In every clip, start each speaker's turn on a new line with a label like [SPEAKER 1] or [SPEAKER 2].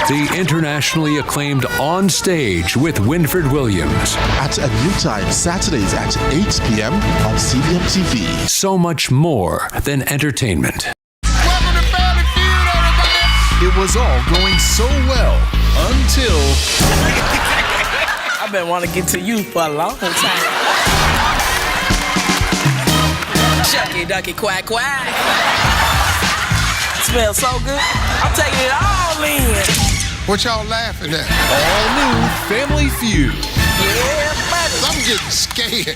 [SPEAKER 1] The internationally acclaimed On Stage with Winford Williams.
[SPEAKER 2] At a new time, Saturdays at 8 p.m. on CVM TV.
[SPEAKER 1] So much more than entertainment.
[SPEAKER 3] Welcome to Family Feud, everybody!
[SPEAKER 4] It was all going so well until...
[SPEAKER 5] I've been wanting to get to you for a long time. Shucky, ducky, quack, quack. Smells so good. I'm taking it all in.
[SPEAKER 3] What y'all laughing at?
[SPEAKER 4] All new Family Feud.
[SPEAKER 5] Yeah, buddy.
[SPEAKER 3] I'm getting scared.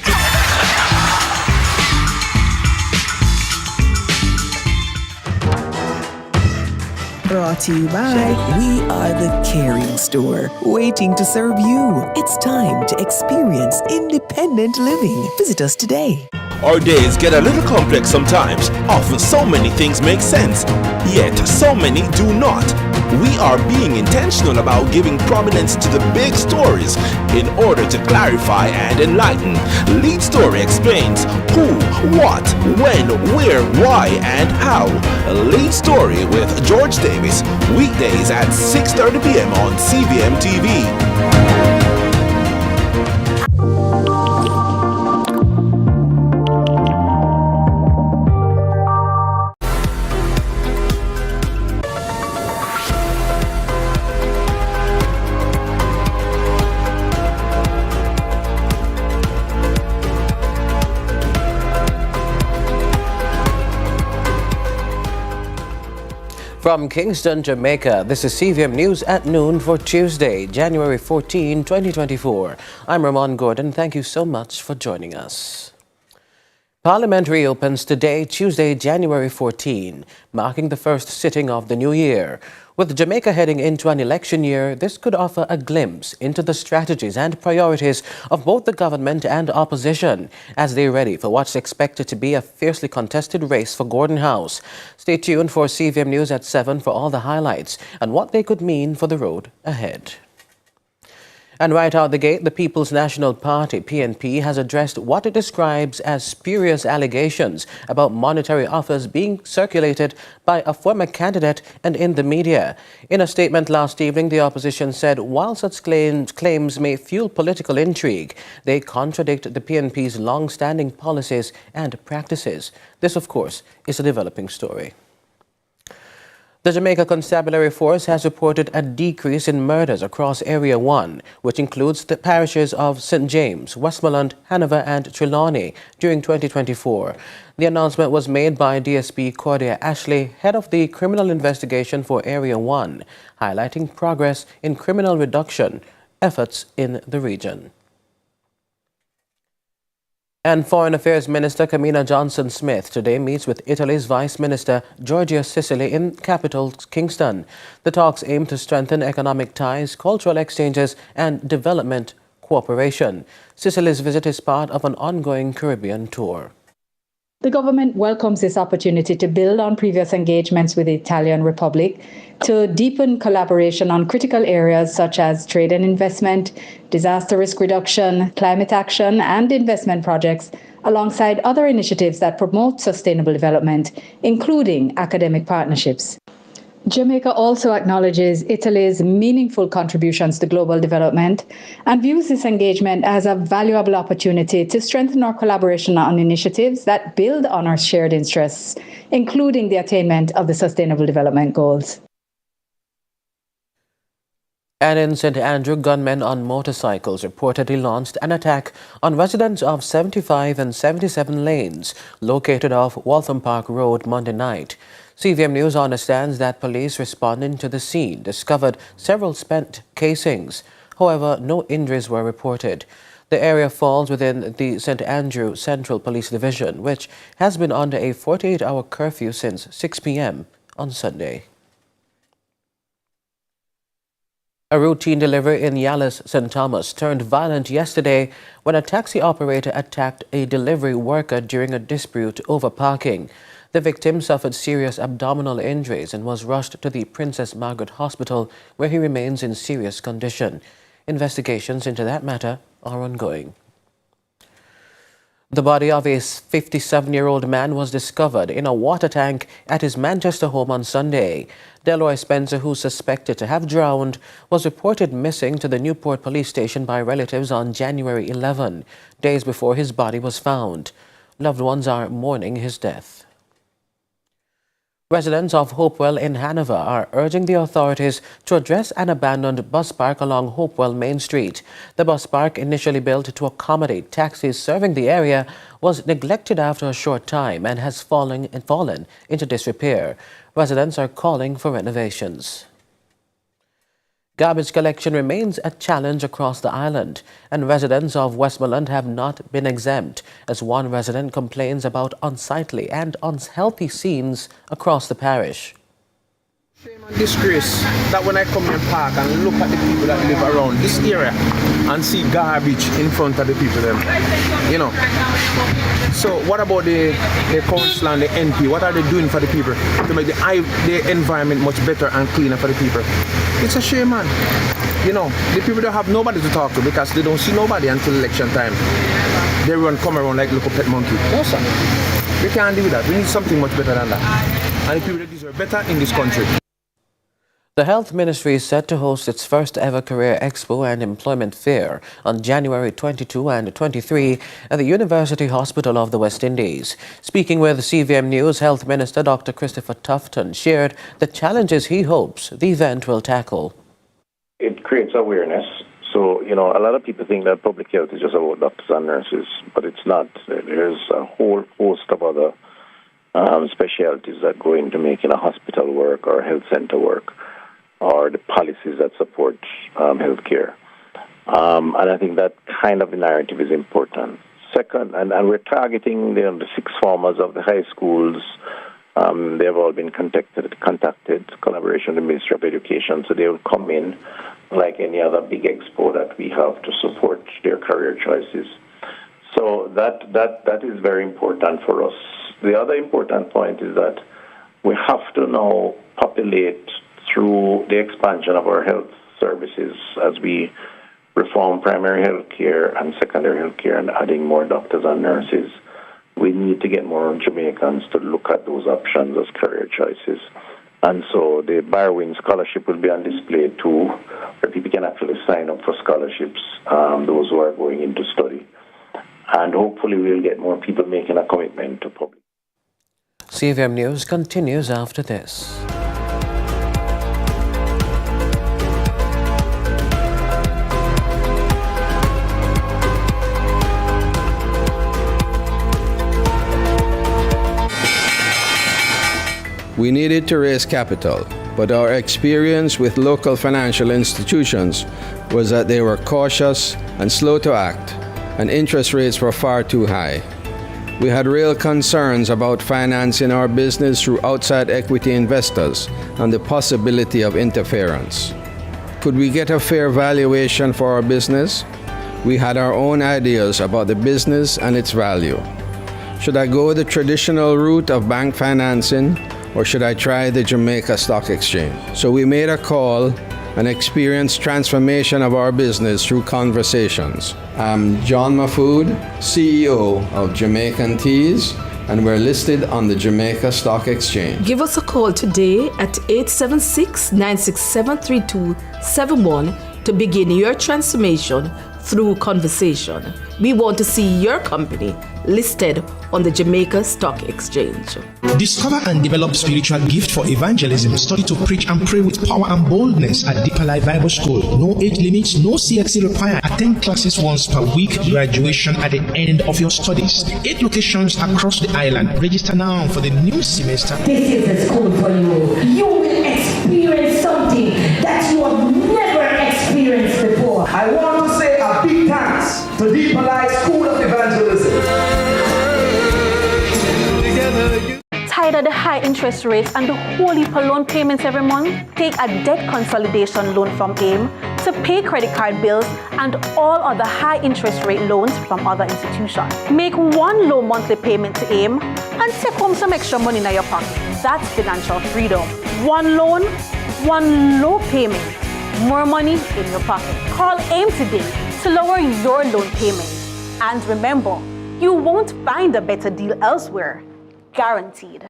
[SPEAKER 6] Brought to you by We Are the Caring Store, waiting to serve you. It's time to experience independent living. Visit us today.
[SPEAKER 7] Our days get a little complex sometimes. Often so many things make sense, yet so many do not. We are being intentional about giving prominence to the big stories in order to clarify and enlighten. Lead Story explains who, what, when, where, why, and how. Lead Story with George Davis, weekdays at 6:30 p.m. on CVM TV.
[SPEAKER 8] From Kingston, Jamaica, this is CVM News at noon for Tuesday, January 14, 2024. I'm Ramon Gordon. Thank you so much for joining us. Parliamentary opens today, Tuesday, January 14, marking the first sitting of the new year. With Jamaica heading into an election year, this could offer a glimpse into the strategies and priorities of both the government and opposition as they ready for what's expected to be a fiercely contested race for Gordon House. Stay tuned for CVM News at 7 for all the highlights and what they could mean for the road ahead. And right out the gate, the People's National Party, PNP, has addressed what it describes as spurious allegations about monetary offers being circulated by a former candidate and in the media. In a statement last evening, the opposition said while such claims may fuel political intrigue, they contradict the PNP's long-standing policies and practices. This, of course, is a developing story. The Jamaica Constabulary Force has reported a decrease in murders across Area 1, which includes the parishes of St. James, Westmoreland, Hanover and Trelawney during 2024. The announcement was made by DSP Cordia Ashley, head of the criminal investigation for Area 1, highlighting progress in criminal reduction efforts in the region. And Foreign Affairs Minister Camina Johnson-Smith today meets with Italy's Vice Minister Giorgia Cicilli in capital Kingston. The talks aim to strengthen economic ties, cultural exchanges and development cooperation. Cicilli's visit is part of an ongoing Caribbean tour.
[SPEAKER 9] The government welcomes this opportunity to build on previous engagements with the Italian Republic to deepen collaboration on critical areas such as trade and investment, disaster risk reduction, climate action, and investment projects, alongside other initiatives that promote sustainable development, including academic partnerships. Jamaica also acknowledges Italy's meaningful contributions to global development and views this engagement as a valuable opportunity to strengthen our collaboration on initiatives that build on our shared interests, including the attainment of the Sustainable Development Goals.
[SPEAKER 8] And in St. Andrew, gunmen on motorcycles reportedly launched an attack on residents of 75 and 77 lanes located off Waltham Park Road Monday night. CVM News understands that police responding to the scene discovered several spent casings. However, no injuries were reported. The area falls within the St. Andrew Central Police Division, which has been under a 48-hour curfew since 6 p.m. on Sunday. A routine delivery in Yallis, St. Thomas turned violent yesterday when a taxi operator attacked a delivery worker during a dispute over parking. The victim suffered serious abdominal injuries and was rushed to the Princess Margaret Hospital, where he remains in serious condition. Investigations into that matter are ongoing. The body of a 57-year-old man was discovered in a water tank at his Manchester home on Sunday. Delroy Spencer, who's suspected to have drowned, was reported missing to the Newport police station by relatives on January 11, days before his body was found. Loved ones are mourning his death. Residents of Hopewell in Hanover are urging the authorities to address an abandoned bus park along Hopewell Main Street. The bus park, initially built to accommodate taxis serving the area, was neglected after a short time and has fallen into disrepair. Residents are calling for renovations. Garbage collection remains a challenge across the island, and residents of Westmoreland have not been exempt, as one resident complains about unsightly and unhealthy scenes across the parish.
[SPEAKER 10] Shame and disgrace that when I come here and park and look at the people that live around this area and see garbage in front of the people, you know. So what about the council and the NP? What are they doing for the people to make the environment much better and cleaner for the people? It's a shame, man. You know, the people don't have nobody to talk to because they don't see nobody until election time. They come around like little pet monkey. No, sir. We can't do that. We need something much better than that. And the people that deserve better in this country.
[SPEAKER 8] The Health Ministry is set to host its first ever Career Expo and Employment Fair on January 22 and 23 at the University Hospital of the West Indies. Speaking with CVM News, Health Minister Dr. Christopher Tufton shared the challenges he hopes the event will tackle.
[SPEAKER 11] It creates awareness. So, you know, a lot of people think that public health is just about doctors and nurses, but it's not. There's a whole host of other specialties that go into making a hospital work or a health center work, or the policies that support healthcare. And I think that kind of narrative is important. Second, and we're targeting the sixth formers of the high schools. They have all been contacted, collaboration with the Ministry of Education, so they will come in like any other big expo that we have to support their career choices. So that is very important for us. The other important point is that we have to now populate through the expansion of our health services as we reform primary health care and secondary health care and adding more doctors and nurses. We need to get more Jamaicans to look at those options as career choices. And so the Barwin Scholarship will be on display too, where people can actually sign up for scholarships, those who are going into study. And hopefully we'll get more people making a commitment to public.
[SPEAKER 8] CVM News continues after this.
[SPEAKER 12] We needed to raise capital, but our experience with local financial institutions was that they were cautious and slow to act, and interest rates were far too high. We had real concerns about financing our business through outside equity investors and the possibility of interference. Could we get a fair valuation for our business? We had our own ideas about the business and its value. Should I go the traditional route of bank financing, or should I try the Jamaica Stock Exchange? So we made a call and experienced transformation of our business through conversations. I'm John Mafood, CEO of Jamaican Teas, and we're listed on the Jamaica Stock Exchange.
[SPEAKER 13] Give us a call today at 876-967-3271 to begin your transformation through conversation. We want to see your company listed on the Jamaica Stock Exchange.
[SPEAKER 14] Discover and develop spiritual gift for evangelism. Study to preach and pray with power and boldness at Deeper Life Bible School. No age limits, no CXC required. Attend classes once per week. Graduation at the end of your studies. 8 locations across the island. Register now for the new semester.
[SPEAKER 15] This is the school for you. You will experience something that you have never experienced before.
[SPEAKER 16] I want to say a big thanks to Deeper Life School of Evangelism.
[SPEAKER 17] Tired of the high interest rates and the whole heap of loan payments every month? Take a debt consolidation loan from AIM to pay credit card bills and all other high interest rate loans from other institutions. Make one low monthly payment to AIM and take home some extra money in your pocket. That's financial freedom. One loan, one low payment, more money in your pocket. Call AIM today to lower your loan payments. And remember, You won't find a better deal elsewhere. Guaranteed.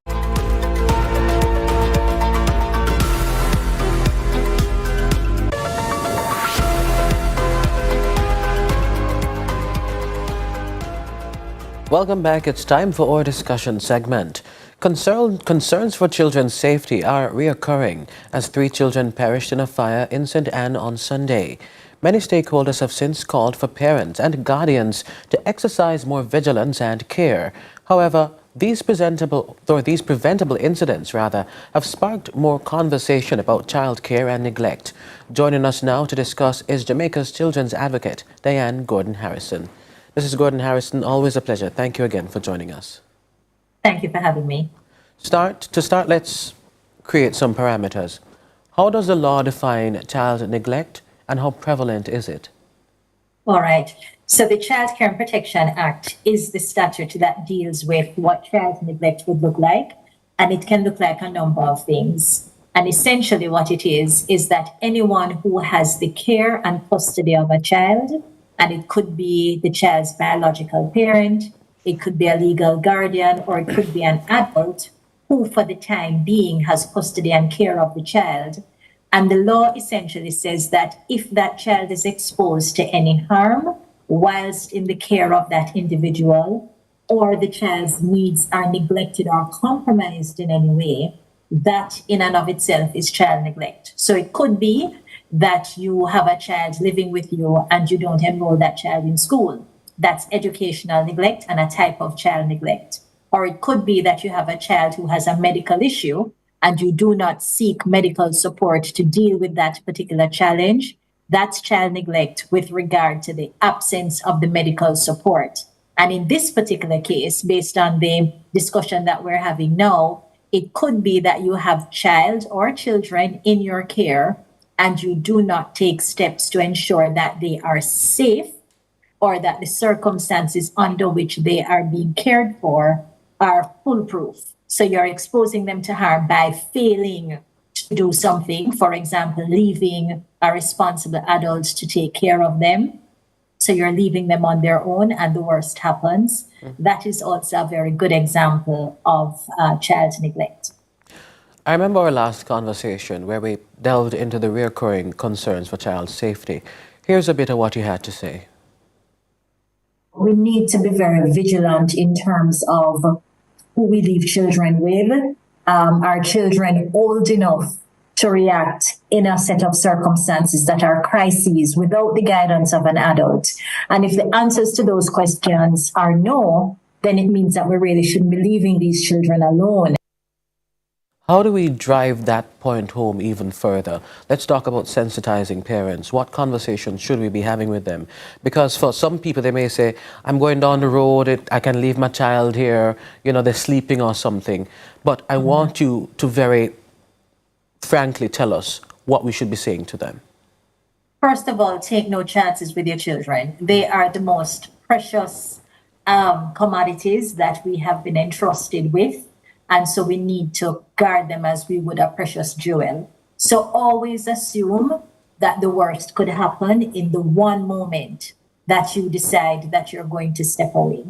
[SPEAKER 8] Welcome back. It's time for our discussion segment. Concerns for children's safety are reoccurring as 3 children perished in a fire in St. Anne on Sunday. Many stakeholders have since called for parents and guardians to exercise more vigilance and care. However, these preventable incidents have sparked more conversation about child care and neglect. Joining us now to discuss is Jamaica's children's advocate, Diane Gordon-Harrison. Mrs. Gordon-Harrison, always a pleasure. Thank you again for joining us.
[SPEAKER 18] Thank you for having me.
[SPEAKER 8] To start, let's create some parameters. How does the law define child neglect and how prevalent is it?
[SPEAKER 18] All right. So the Child Care and Protection Act is the statute that deals with what child neglect would look like, and it can look like a number of things. And essentially what it is that anyone who has the care and custody of a child, and it could be the child's biological parent, it could be a legal guardian, or it could be an adult who for the time being has custody and care of the child. And the law essentially says that if that child is exposed to any harm whilst in the care of that individual, or the child's needs are neglected or compromised in any way, that in and of itself is child neglect. So it could be that you have a child living with you and you don't enroll that child in school. That's educational neglect and a type of child neglect. Or it could be that you have a child who has a medical issue and you do not seek medical support to deal with that particular challenge. That's child neglect with regard to the absence of the medical support. And in this particular case, based on the discussion that we're having now, it could be that you have child or children in your care and you do not take steps to ensure that they are safe or that the circumstances under which they are being cared for are foolproof. So you're exposing them to harm by failing to do something, for example, leaving a responsible adult to take care of them. So you're leaving them on their own and the worst happens. That is also a very good example of child neglect.
[SPEAKER 8] I remember our last conversation where we delved into the recurring concerns for child safety. Here's a bit of what you had to say.
[SPEAKER 18] We need to be very vigilant in terms of who we leave children with. Are children old enough to react in a set of circumstances that are crises without the guidance of an adult? And if the answers to those questions are no, then it means that we really shouldn't be leaving these children alone.
[SPEAKER 8] How do we drive that point home even further? Let's talk about sensitizing parents. What conversations should we be having with them? Because for some people, they may say, I'm going down the road, I can leave my child here, they're sleeping or something. But I want you to very frankly tell us what we should be saying to them.
[SPEAKER 18] First of all, take no chances with your children. They are the most precious commodities that we have been entrusted with. And so we need to guard them as we would a precious jewel. So always assume that the worst could happen in the one moment that you decide that you're going to step away.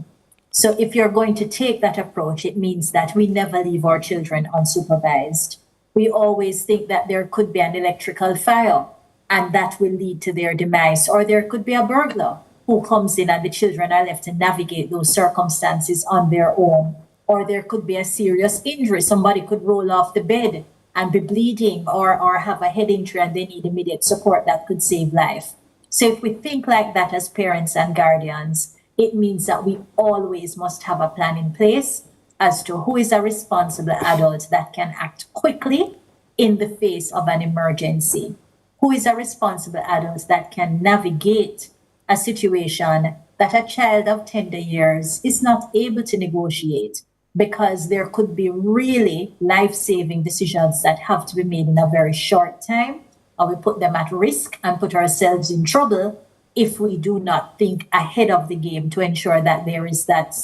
[SPEAKER 18] So if you're going to take that approach, it means that we never leave our children unsupervised. We always think that there could be an electrical fire and that will lead to their demise, or there could be a burglar who comes in and the children are left to navigate those circumstances on their own. Or there could be a serious injury. Somebody could roll off the bed and be bleeding or have a head injury and they need immediate support that could save life. So if we think like that as parents and guardians, it means that we always must have a plan in place as to who is a responsible adult that can act quickly in the face of an emergency. Who is a responsible adult that can navigate a situation that a child of tender years is not able to negotiate, because there could be really life-saving decisions that have to be made in a very short time, or we put them at risk and put ourselves in trouble if we do not think ahead of the game to ensure that there is that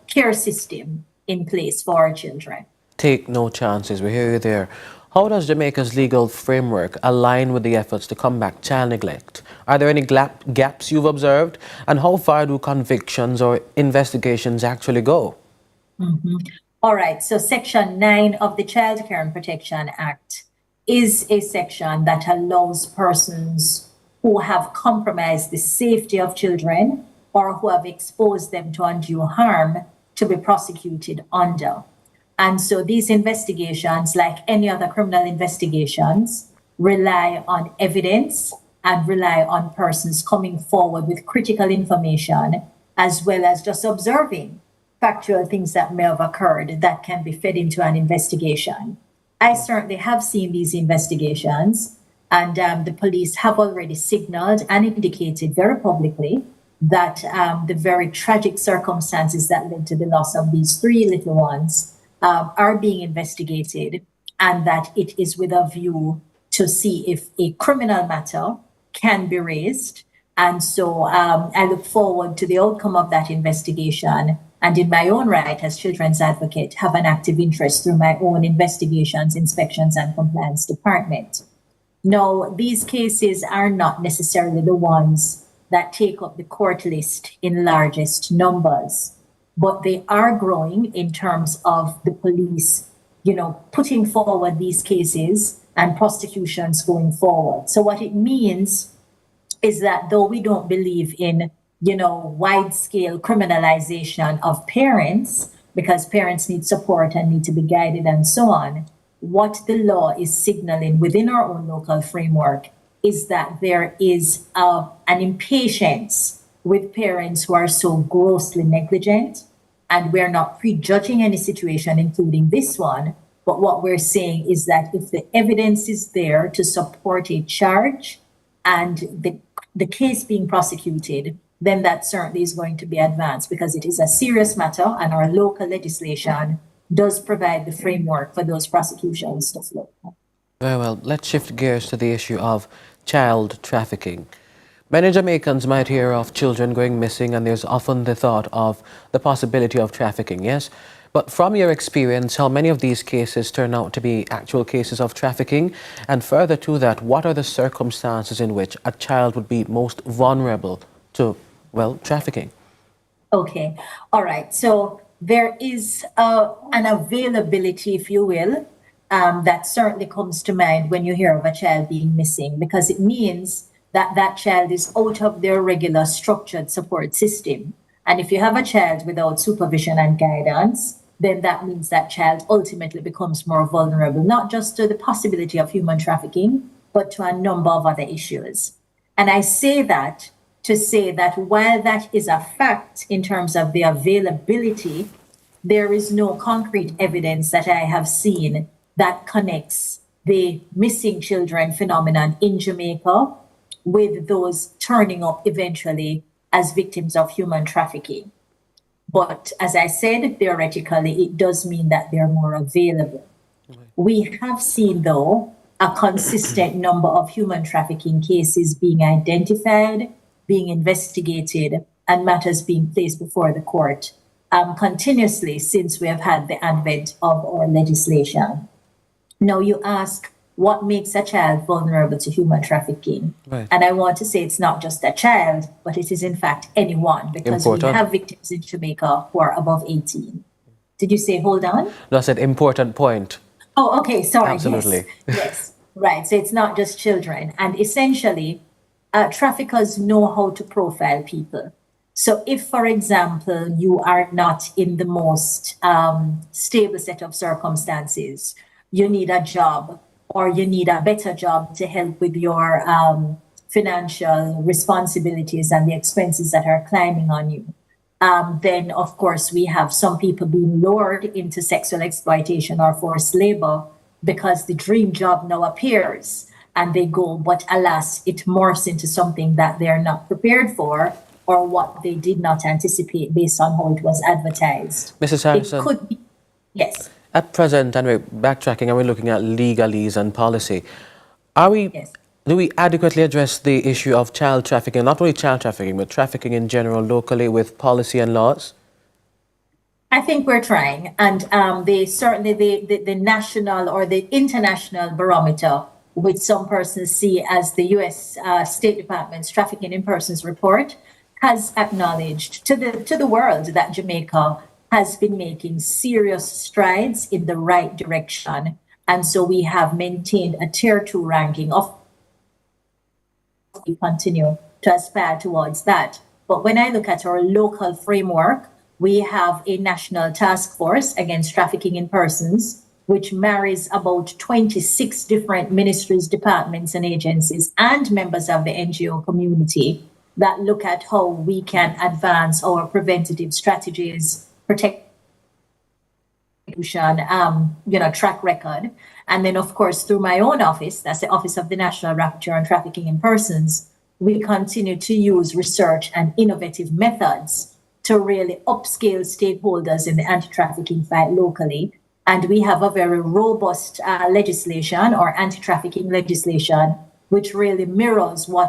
[SPEAKER 18] care system in place for our children.
[SPEAKER 8] Take no chances. We hear you there. How does Jamaica's legal framework align with the efforts to combat child neglect? Are there any gaps you've observed? And how far do convictions or investigations actually go?
[SPEAKER 18] All right, so Section 9 of the Child Care and Protection Act is a section that allows persons who have compromised the safety of children or who have exposed them to undue harm to be prosecuted under. And so these investigations, like any other criminal investigations, rely on evidence and rely on persons coming forward with critical information, as well as just observing factual things that may have occurred that can be fed into an investigation. I certainly have seen these investigations, and the police have already signaled and indicated very publicly that the very tragic circumstances that led to the loss of these 3 little ones are being investigated, and that it is with a view to see if a criminal matter can be raised. And so I look forward to the outcome of that investigation, and in my own right as children's advocate, have an active interest through my own investigations, inspections, and compliance department. Now, these cases are not necessarily the ones that take up the court list in largest numbers, but they are growing in terms of the police, putting forward these cases and prosecutions going forward. So what it means is that though we don't believe in, wide-scale criminalization of parents, because parents need support and need to be guided and so on, what the law is signaling within our own local framework is that there is an impatience with parents who are so grossly negligent. And we're not prejudging any situation, including this one. But what we're saying is that if the evidence is there to support a charge and the case being prosecuted, then that certainly is going to be advanced, because it is a serious matter and our local legislation does provide the framework for those prosecutions to flow.
[SPEAKER 8] Very well. Let's shift gears to the issue of child trafficking. Many Jamaicans might hear of children going missing, and there's often the thought of the possibility of trafficking, yes? But from your experience, how many of these cases turn out to be actual cases of trafficking? And further to that, what are the circumstances in which a child would be most vulnerable to, trafficking?
[SPEAKER 18] Okay. All right. So there is an availability, if you will, that certainly comes to mind when you hear of a child being missing, because it means that that child is out of their regular structured support system. And if you have a child without supervision and guidance, then that means that child ultimately becomes more vulnerable, not just to the possibility of human trafficking, but to a number of other issues. And I say that to say that while that is a fact in terms of the availability, there is no concrete evidence that I have seen that connects the missing children phenomenon in Jamaica with those turning up eventually as victims of human trafficking. But as I said, theoretically, it does mean that they're more available. We have seen, though, a consistent number of human trafficking cases being identified, being investigated, and matters being placed before the court continuously since we have had the advent of our legislation. Now, you ask, what makes a child vulnerable to human trafficking?
[SPEAKER 8] Right.
[SPEAKER 18] And I want to say it's not just a child, but it is in fact anyone, because we have victims in Jamaica who are above 18. Did you say hold on?
[SPEAKER 8] No, I said important point.
[SPEAKER 18] Oh, okay, sorry.
[SPEAKER 8] Absolutely.
[SPEAKER 18] Yes, right. So it's not just children. And essentially, traffickers know how to profile people. So if, for example, you are not in the most stable set of circumstances, you need a job, or you need a better job to help with your financial responsibilities and the expenses that are climbing on you, then of course we have some people being lured into sexual exploitation or forced labor because the dream job now appears and they go, but alas, it morphs into something that they're not prepared for or what they did not anticipate based on how it was advertised.
[SPEAKER 8] Mrs. Harrison.
[SPEAKER 18] It could be, yes.
[SPEAKER 8] At present, and we're backtracking and we're looking at legalese and policy, do we adequately address the issue of child trafficking, not only child trafficking, but trafficking in general locally with policy and laws?
[SPEAKER 18] I think we're trying, and certainly the national or the international barometer, which some persons see as the U.S. State Department's Trafficking in Persons report, has acknowledged to the world that Jamaica has been making serious strides in the right direction, and so we have maintained a Tier 2 ranking. We continue to aspire towards that. But when I look at our local framework, we have a national task force against trafficking in persons, which marries about 26 different ministries, departments, and agencies, and members of the NGO community that look at how we can advance our preventative strategies, track record. And then, of course, through my own office, that's the Office of the National Rapporteur on Trafficking in Persons, we continue to use research and innovative methods to really upscale stakeholders in the anti-trafficking fight locally. And we have a very robust legislation or anti-trafficking legislation, which really mirrors what